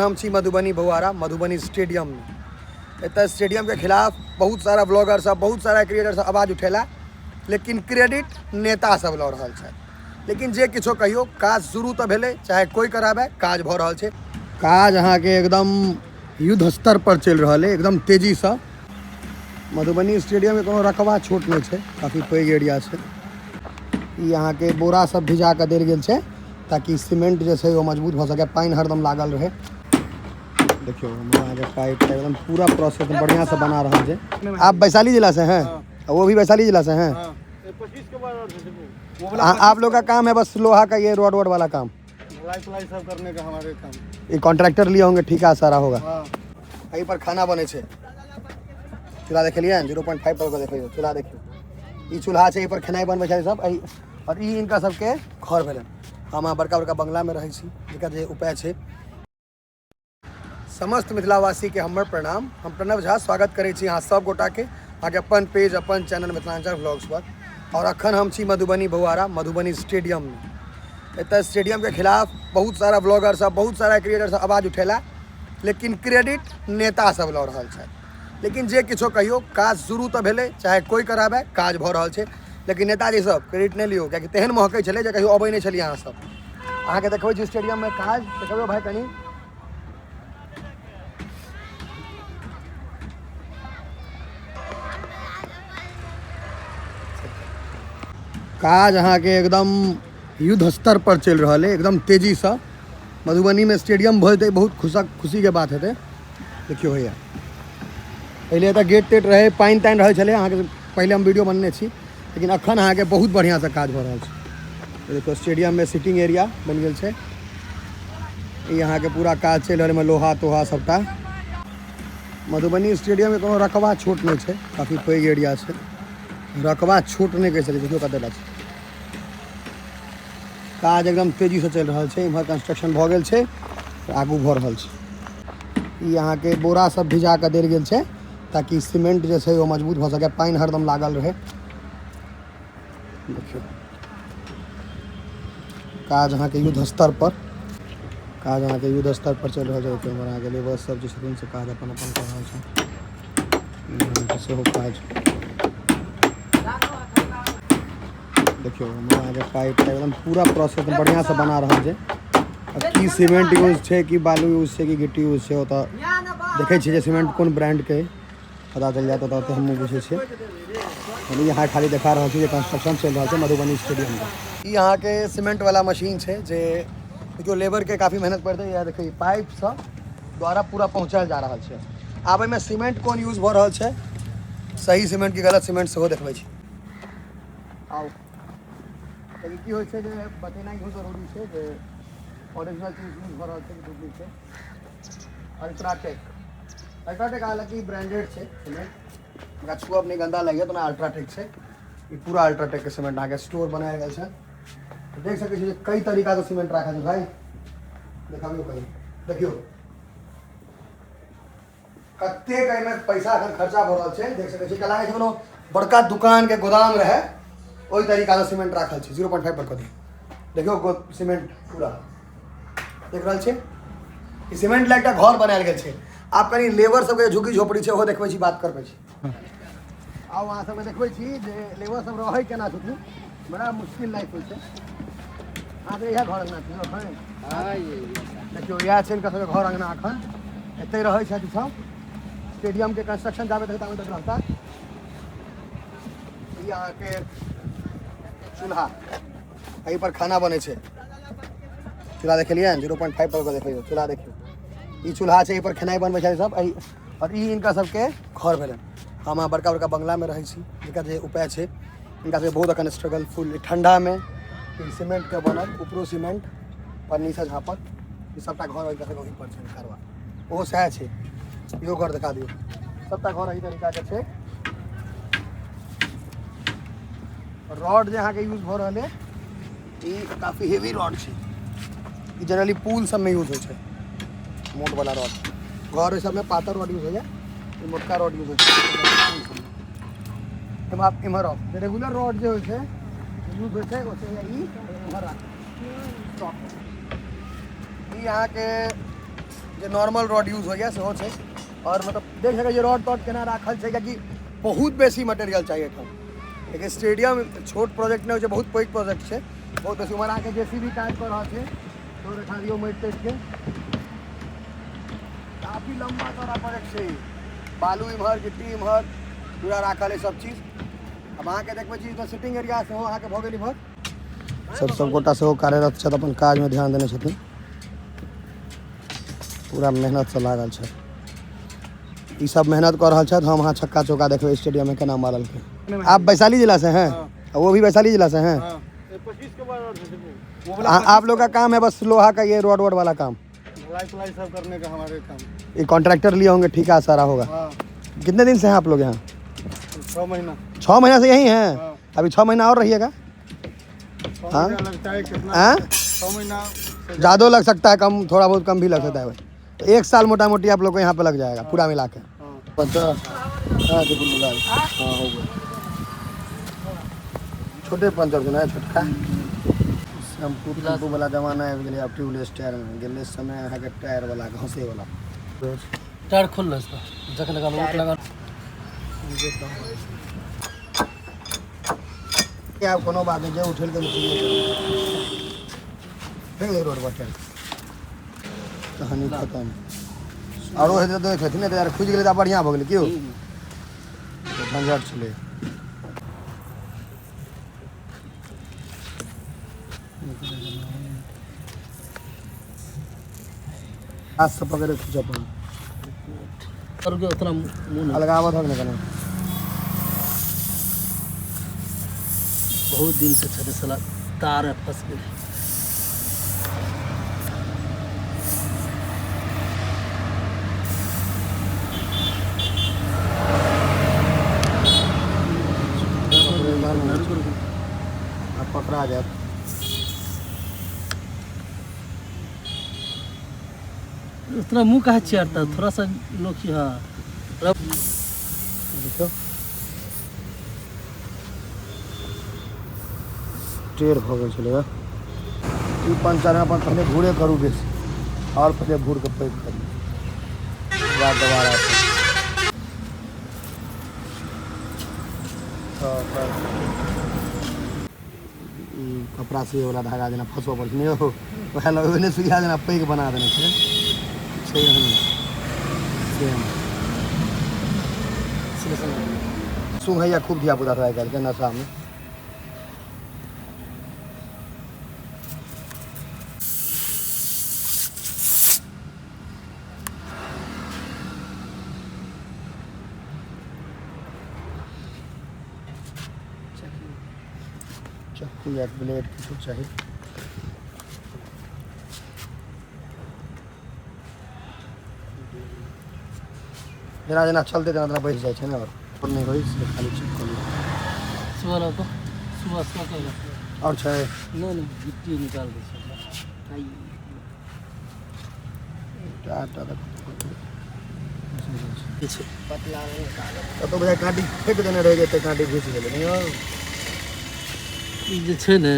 हम छी मधुबनी भुआरा मधुबनी स्टेडियम में। एत स्टेडियम के खिलाफ बहुत सारा ब्लॉगर सब बहुत सारा क्रिएटर सब आवाज उठेला, लेकिन क्रेडिट नेता सब लऽ रहल छै। लेकिन जे किछो कहियो काज शुरू तो भेले, चाहे कोई कराबे, काज भऽ रहल छै। काज अहाँ के एकदम युद्ध स्तर पर चल रहा है, एकदम तेजी से। मधुबनी स्टेडियम में कोनो रकबा छोट नहीं है, काफ़ी पैघ एरिया है। यहाँ के बोरा सब भिजा के देल गेल छै ताकि सीमेंट जो है वो मजबूत हो सके, पानी हरदम लागल रहे। देखियो हमारा के पाइप एकदम पूरा प्रोसेस बढ़िया से बना रहा है। आप वैशाली जिला से हैं? वो भी वैशाली जिला से हैं? आप लोग का काम है बस लोहा का ये रोड वाला काम, ढलाई सब करने का हमारे काम। ये कॉन्ट्रैक्टर लिए होंगे, ठेका सारा होगा। यहीं पर खाना बने छे। चूल्हा देख लिया 0.5 पर देखियो चूल्हा देखियो, ये चूल्हा है, पर खेनाई बनबे छै सब। और ये इनका सबके घर भेल। हम बड़का बड़का बंगला में रहे छी, जेकर जे उपाय छै। समस्त मिथिलावासी के हमर प्रणाम। हम प्रणव झा स्वागत करै छी अहाँ सब गोटा के आगे अपन पेज अपन चैनल मिथिलांचल व्लॉग्स पर। और अखन हम छी मधुबनी भुआरा मधुबनी स्टेडियम में। एत स्टेडियम के खिलाफ बहुत सारा ब्लॉगर सब बहुत सारा क्रिएटर सब आवाज उठेला, लेकिन क्रेडिट नेता सब लऽ रहल छै। लेकिन जे किछो कहियो काज शुरू तो भेले, चाहे कोई कराबे, काज भऽ रहल छै। लेकिन नेताजी सब क्रेडिट नहीं लियो, क्या तेहन महकै छलै जे कहियो अबै नहीं छलियै। अहाँ सब अहाँ के देखबै छी स्टेडियम में काज देखबै भाई कनी। काज अहाँ के एकदम युद्ध स्तर पर चल रहा है, एकदम तेजी से। मधुबनी में स्टेडियम भरते बहुत खुशी के बात हेतै। देखियो भैया पहले तो गेट तेट रहे, पानी तानि रहे छले। अहाँ के पहले हम वीडियो बनने छी, लेकिन अखन अहाँ के बहुत बढ़िया से काज भऽ रहल छै। देखो स्टेडियम में सिटिंग एरिया बन गेल छै। यहाँ के पूरा काज चल रहल है, लोहा तोहा सबटा। मधुबनी स्टेडियम में कोनो रकबा छोट नहीं है, काफ़ी पैघ एरिया है। रकबा छोट नहीं कह सकते, देखियो कतेटा छै। काज एकदम तेजी से चल रहा है। इम्हर कंस्ट्रक्शन भऽ गेल छै, आगू भऽ रहल छै। यहाँ के बोरा सब भिजा के देल गेल छै ताकि सीमेंट जो है वो मजबूत हो सके, पानी हरदम लागल रहे। देखियो काज अहाँ के युद्ध स्तर पर चल रहा है। हमारा आगे लेबर सब जो छथिन से काज अपन कर रहल छै। सेहो काज देखियो हमारा आगे पाइप एकदम पूरा प्रोसेस बढ़िया से बना रहा है। की सीमेंट यूज है, कि बालू यूज है, कि गिट्टी यूज है, तो देखे छे सीमेंट कौन ब्रांड के पता चल जाता तो हम बुझे छे। यहाँ खाली देखा रहा है कंस्ट्रक्शन चल रहा है मधुबनी स्टेडियम का। यहाँ के सीमेंट वाला मशीन है जे देखियो लेबर के काफ़ी मेहनत पड़ते है। देखिए पाइप सब द्वारा पूरा पहुँचाल जा रहा है। आब में सीमेंट कौन यूज भ रहा है, सही सीमेंट की गलत सीमेंट से देखबै छी। आओ की होइ छै जे बतेनाइ बहुत जरूरी छै जे ओरिजिनल चीज यूज भ रहल छै कि डुप्लीकेट। अल्ट्राटेक हालांकि ब्रांडेड है सीमेंट, छुआ अपने गंदा लगे तो ना अल्ट्राटेक है। ये पूरा अल्ट्राटेक के सीमेंट आगे स्टोर बनाया गया है। तो देख सके छी कई तरीका से सीमेंट रखा है भाई। देखाबियो कहीं देखियो कते कई पैसा अखन खर्चा भ रहल छै। देख सके छी लागे छै कोनो बड़का दुकान के गोदाम रहे, ओई तरीका से सीमेंट रखल छै। 0.5 पर कदी देखियो सीमेंट पूरा देख रहल छै। ई सीमेंट ला एकटा घर बनायल गेल छै। आप कहीं लेबर सबके झुग्गी झोपड़ी छै ओहो देखबै छी, बात करबै छी। आउ अहाँ सबके देखबै छी जे लेबर सब रहै केना छथिन, बड़ा मुश्किल लाइफ होइ छै। अहाँ के इएह घर अंगना छै एखन? हाँ देखियो इएह छै इनका सबके घर अंगना। एखन एतै रहै छथि सब। स्टेडियम के कंस्ट्रक्शन जाबे तक ताबे तक रहता। ई अहाँ के चूल्हा, यहीं पर खाना बने छे। चूल्हा देख लिया 0.5 पर देखियो चूल्हा देखियो, ये चूल्हा है, पर खेनाई बनबे छै सब। और ये इनका सबके घर भेल। हम बड़का बड़का बंगला में रहे छी, जेकर जे उपाय छै। इनका सबके बहुत अखन स्ट्रगल फुल ठंडा में सीमेंट के बनल, ऊपरो सीमेंट पर नीचा झापल। ये सबटा घर इनका सबके वहीं पर छै घरवा, ओहो सएह छै। इहो घर दिखा दियो, सबटा घर एही तरीका के छै। रॉड जे अहाँ के यूज भ रहल है, ये काफ़ी हेवी रॉड छै। ये जनरली पूल सब में यूज हो छै, मोट वाला रॉड। घर सब में पातर रॉड यूज हो जाए, ये मोटका रॉड यूज हो छै। आप इमर रेगुलर रॉड जो है यूज होते हैं वैसे ही इमर यहाँ के जे नॉर्मल रॉड यूज हो गया सेहो छै और मतलब देख सकै छियै रॉड तॉड केना राखल छै कियाकि बहुत बेसी मटेरियल चाहिए था एक स्टेडियम छोट प्रोजेक्ट नहीं हो बहुत पैघ प्रोजेक्ट है बहुत बेसी उमर आके जेसीबी काज कर रहा है तो रखा दियो माटि ताटि के काफी लंबा चौड़ा प्रोजेक्ट है बालू इम्हर गिट्टी इम्हर पूरा राखल है सब चीज अब अहाँ के देखबै छी सिटिंग एरिया से अहाँ के भऽ गेल इम्हर सब गोटा सेहो कार्यरत छथि अपन काज में ध्यान देने छथिन पूरा मेहनत से लागल छै ई सब मेहनत कर रहा हम वहाँ छक्का चौका देखो स्टेडियम में केना मारल के आप वैशाली जिला से हैं वो भी वैशाली जिला से हैं 25 के बाद आप लोग का काम है बस लोहा का ये रोड वोड वाला काम ढलाई सब करने का हमारे काम ये कॉन्ट्रैक्टर लिए होंगे ठेका सारा होगा हाँ कितने दिन से हैं आप लोग यहाँ 6 महीना 6 महीना से यहीं हैं अभी 6 महीना और रहिएगा 6 हाँ? महीना लगता है कितना हाँ 6 महीना ज़्यादा लग सकता है कम थोड़ा बहुत कम भी लग सकता है तो 1 साल मोटा मोटी आप लोग को यहाँ पे लग जाएगा पूरा मिला के छोटे पंचर जो है छोटका शैम्पू वाला जमाना आबि गेलै अब ट्यूबलेस टायर में गेलै समय अहाँके टायर वाला घसे वाला टायर खोल लो इसका जक लगा लो लगा क्या कोनो बात नहीं जे उठेल के फेंक दे रोड पर कहानी खत्म और वो तो देख लेथिन तो यार खुज गेलै तऽ बढ़िया भऽ गेलै क्यों झंझट छलै हाथ से पकड़े खींच अपन और के उतना मुंह ना अलगावत हो कने बहुत दिन से छले साला तार फंस गए अब पकड़ा जाए उतना मुंह कहा चिरता थोड़ा सा लोग की हाँ रब देखो टेढ़ भऽ गेल छलै ई पंचर अपन पहले घूरे करू बेसी और पहले घूर के पैक करू बाद दोबारा कपड़ा से वाला धागा जेना फंसो पड़ नहीं हो वह लगे नहीं सुइया जेना पैक बना देने छै सुंघैया खूब धिया पुता ट्राई करके नशा में चाकू या ब्लेड किछु चाहिए जना जना चलते तना तना बैठ जाइ छै ने और नहीं होई से खाली चेक कर लो सुबह लो तो सुबह कर और छै नहीं गिट्टी निकाल दे आई टाटा पीछे पतला तो भैया काटी फेंक देने रह गए काटी घुस गेलै नहीं हो ई जे छै ने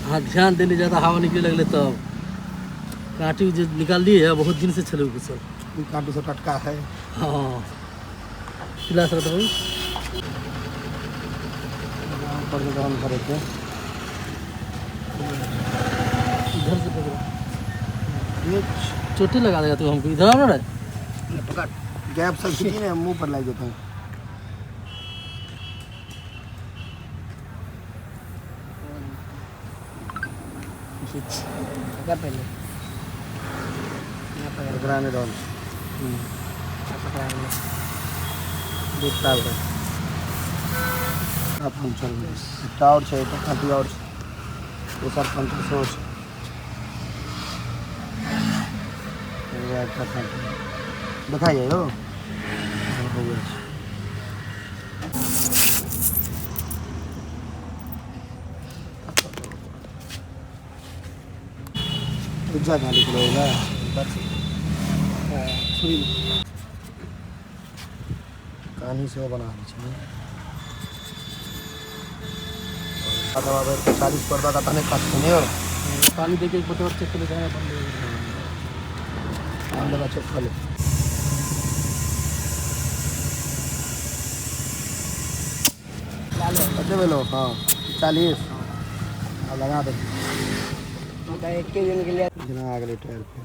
अहाँ ध्यान देने ज़्यादा हवा निकले लगले तब काटी जो निकाल लिए है बहुत दिन से चले घुसल ई काटी से टटका है हाँ खिलास रहता भाई पर गरम करे के इधर से पकड़ो ये चोटी लगा देगा तू हमको इधर आओ ना रे पकड़ गैप सब खींची ने मुंह पर लग देता हूँ क्या पहले ग्राने डाल टावर अब हम चल गए टावर छै तो काफी और वो सब पंच सोच दिखाइए हो गया पिज्जा कहाँ निकलेगा कहानी से बना रही है 40 पर्दा का तने काट नहीं और पानी देके एक बोतल चेक कर लेते हैं बंद अंदर चेक कर लो। कितने में लो? हाँ 40 लगा दो। एक के दिन के लिए इतना अगले टायर पे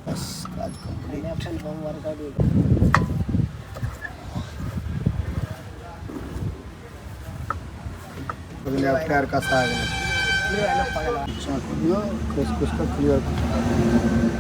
बस काज कंप्लीट। अपन होम वर्कआउट टायर का साग है। ले आना पगला कुछ कुछ का क्लियर